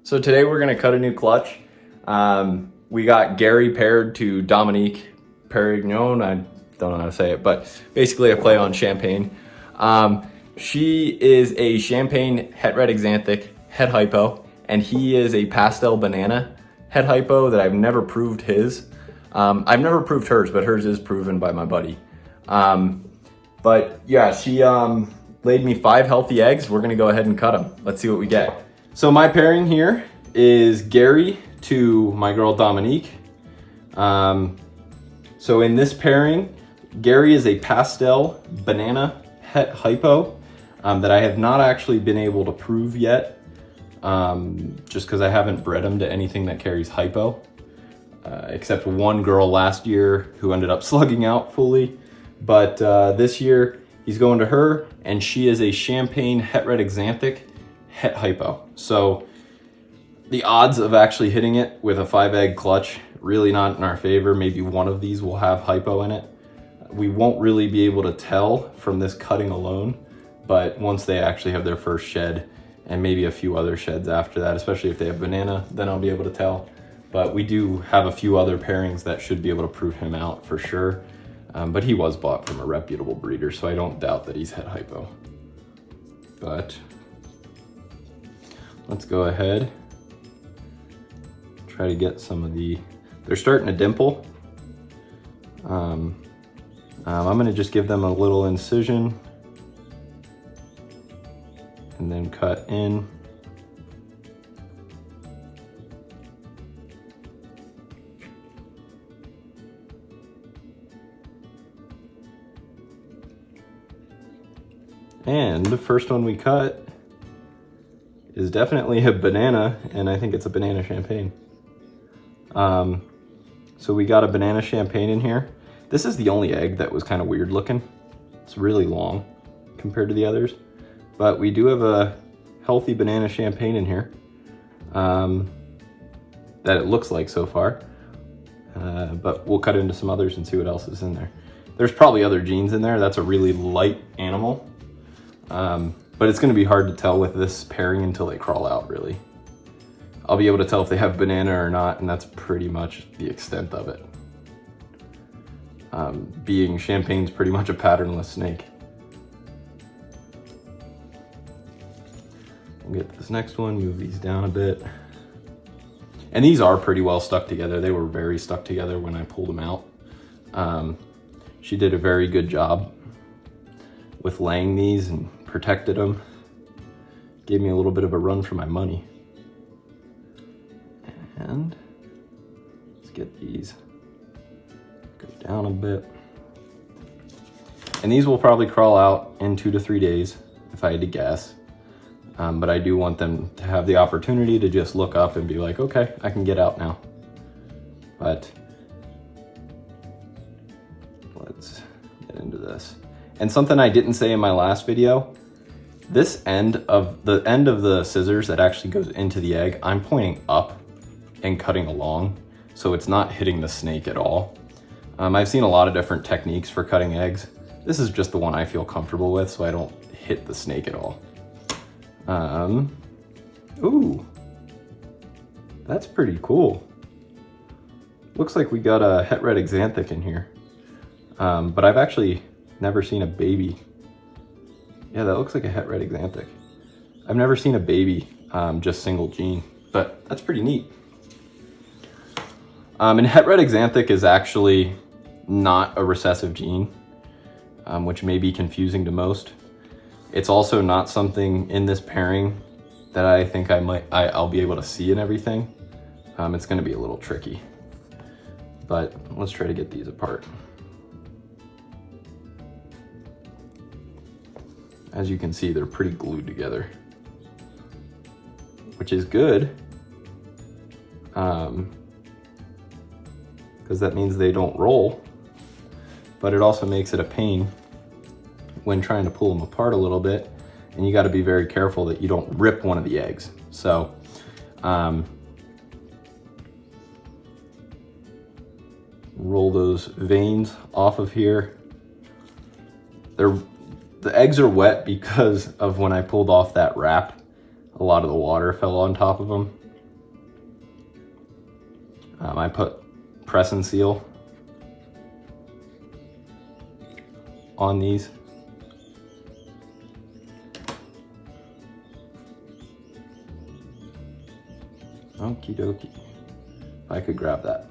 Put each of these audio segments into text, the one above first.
So today we're gonna cut a new clutch. We got Gary paired to Domonique Perignon. I don't know how to say it, but basically a play on champagne. She is a champagne Red Axanthic head hypo, and he is a Pastel Banana head hypo that I've never proved his. I've never proved hers, but hers is proven by my buddy. But yeah, she laid me 5 healthy eggs. We're gonna go ahead and cut them. Let's see what we get. So my pairing here is Gary to my girl Domonique. So in this pairing, Gary is a Pastel Banana het hypo that I have not actually been able to prove yet, just because I haven't bred him to anything that carries hypo, except one girl last year who ended up slugging out fully. But this year he's going to her, and she is a champagne Red Axanthic het hypo. So the odds of actually hitting it with a 5-egg clutch, really not in our favor. Maybe one of these will have hypo in it. We won't really be able to tell from this cutting alone, but once they actually have their first shed, and maybe a few other sheds after that, especially if they have banana, then I'll be able to tell. But we do have a few other pairings that should be able to prove him out for sure. But he was bought from a reputable breeder, so I don't doubt that he's het hypo. But let's go ahead, try to get some of they're starting to dimple. I'm gonna just give them a little incision and then cut in. And the first one we cut is definitely a banana, and I think it's a banana champagne. So we got a banana champagne in here. This is the only egg that was kind of weird looking. It's really long compared to the others, but we do have a healthy banana champagne in here that it looks like so far. But we'll cut into some others and see what else is in there. There's probably other genes in there. That's a really light animal. But it's gonna be hard to tell with this pairing until they crawl out, really. I'll be able to tell if they have banana or not, and that's pretty much the extent of it. Being champagne's pretty much a patternless snake. We'll get this next one, move these down a bit. And these are pretty well stuck together. They were very stuck together when I pulled them out. She did a very good job with laying these and protected them. Gave me a little bit of a run for my money. And let's get these, go down a bit. And these will probably crawl out in 2 to 3 days, if I had to guess. But I do want them to have the opportunity to just look up and be like, okay, I can get out now. But let's get into this. And something I didn't say in my last video, this end of the scissors that actually goes into the egg, I'm pointing up and cutting along, so it's not hitting the snake at all. I've seen a lot of different techniques for cutting eggs. This is just the one I feel comfortable with, so I don't hit the snake at all. Ooh, that's pretty cool. Looks like we got a Red Axanthic in here, but I've actually never seen a baby. Yeah, that looks like a Red Axanthic. I've never seen a baby, just single gene, but that's pretty neat. And Red Axanthic is actually not a recessive gene, which may be confusing to most. It's also not something in this pairing that I think I'll be able to see and everything. It's gonna be a little tricky, but let's try to get these apart. As you can see, they're pretty glued together, which is good, because that means they don't roll, but it also makes it a pain when trying to pull them apart a little bit, and you got to be very careful that you don't rip one of the eggs. So roll those veins off of here. The eggs are wet because of when I pulled off that wrap, a lot of the water fell on top of them. I put press and seal on these. Okie dokie. If I could grab that.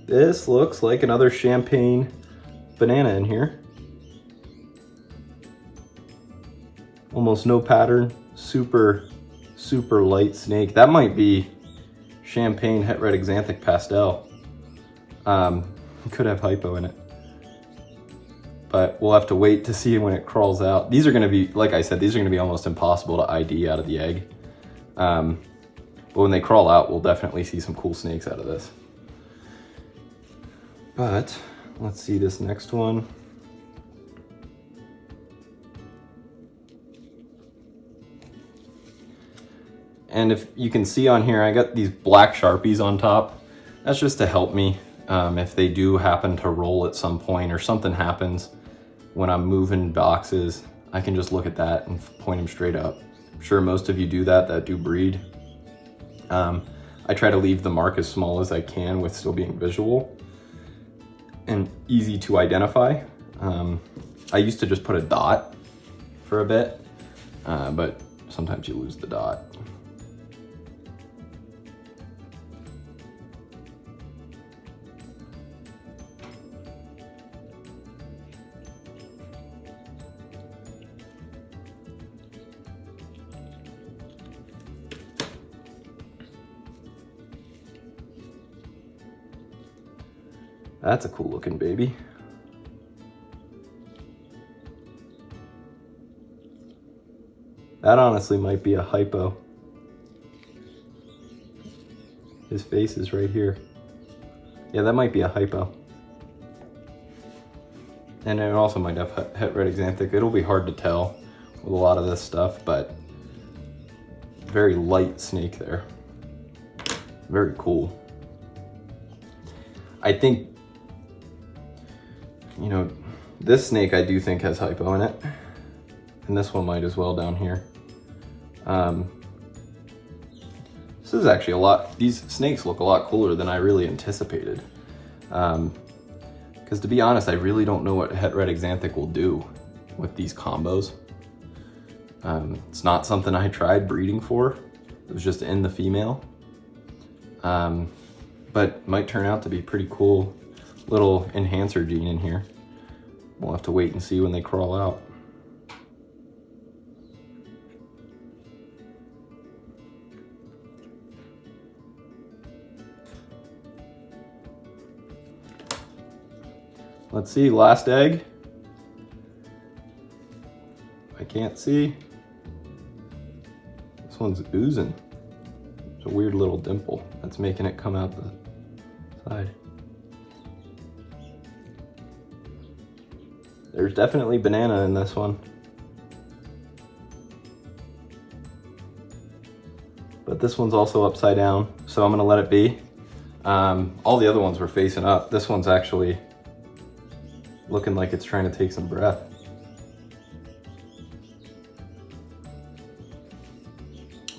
This looks like another champagne banana in here. Almost no pattern, super light snake. That might be champagne Red Axanthic pastel. Could have hypo in it, but we'll have to wait to see when it crawls out. These are going to be, like I said, these are going to be almost impossible to ID out of the egg. But when they crawl out, we'll definitely see some cool snakes out of this. But let's see this next one. And if you can see on here, I got these black Sharpies on top. That's just to help me if they do happen to roll at some point or something happens when I'm moving boxes. I can just look at that and point them straight up. I'm sure most of you do that do breed. I try to leave the mark as small as I can with still being visual and easy to identify. I used to just put a dot for a bit, but sometimes you lose the dot. That's a cool looking baby. That honestly might be a hypo. His face is right here. Yeah, that might be a hypo. And it also might have Red Axanthic. It'll be hard to tell with a lot of this stuff, but very light snake there. Very cool. I think, you know, this snake I do think has hypo in it. And this one might as well down here. This is actually a lot, these snakes look a lot cooler than I really anticipated. Because to be honest, I really don't know what Red Axanthic will do with these combos. It's not something I tried breeding for. It was just in the female. But might turn out to be pretty cool little enhancer gene in here. We'll have to wait and see when they crawl out. Let's see, last egg. I can't see. This one's oozing. It's a weird little dimple that's making it come out the side. There's definitely banana in this one. But this one's also upside down, so I'm gonna let it be. All the other ones were facing up. This one's actually looking like it's trying to take some breath.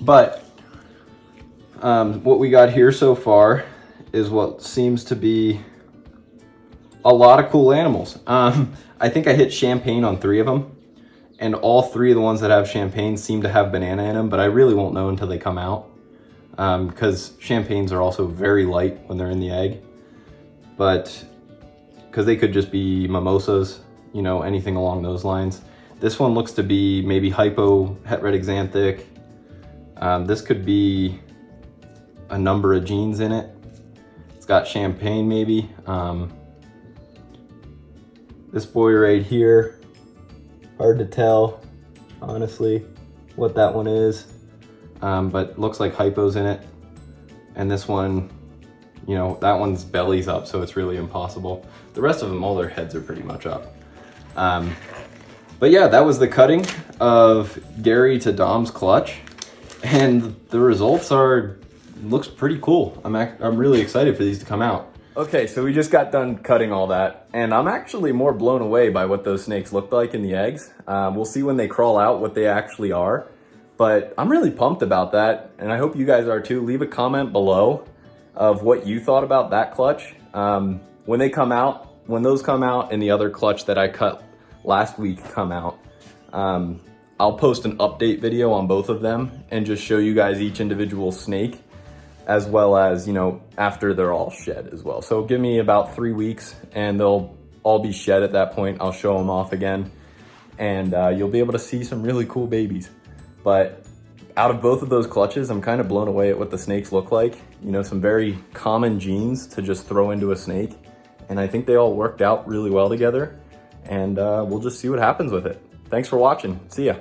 But what we got here so far is what seems to be a lot of cool animals. I think I hit champagne on 3 of them, and all 3 of the ones that have champagne seem to have banana in them, but I really won't know until they come out, because champagnes are also very light when they're in the egg. But because they could just be mimosas, you know, anything along those lines. This one looks to be maybe hypo, Red Axanthic. This could be a number of genes in it. It's got champagne maybe. This boy right here, hard to tell, honestly, what that one is. But looks like hypo's in it. And this one, you know, that one's belly's up, so it's really impossible. The rest of them, all their heads are pretty much up. But yeah, that was the cutting of Gary to Dom's clutch. And the results looks pretty cool. I'm really excited for these to come out. Okay, so we just got done cutting all that, and I'm actually more blown away by what those snakes looked like in the eggs. We'll see when they crawl out what they actually are, but I'm really pumped about that, and I hope you guys are too. Leave a comment below of what you thought about that clutch. When those come out and the other clutch that I cut last week come out, I'll post an update video on both of them and just show you guys each individual snake, as well as, you know, after they're all shed as well. So give me about 3 weeks and they'll all be shed at that point. I'll show them off again and you'll be able to see some really cool babies. But out of both of those clutches, I'm kind of blown away at what the snakes look like. You know, some very common genes to just throw into a snake. And I think they all worked out really well together. And we'll just see what happens with it. Thanks for watching. See ya.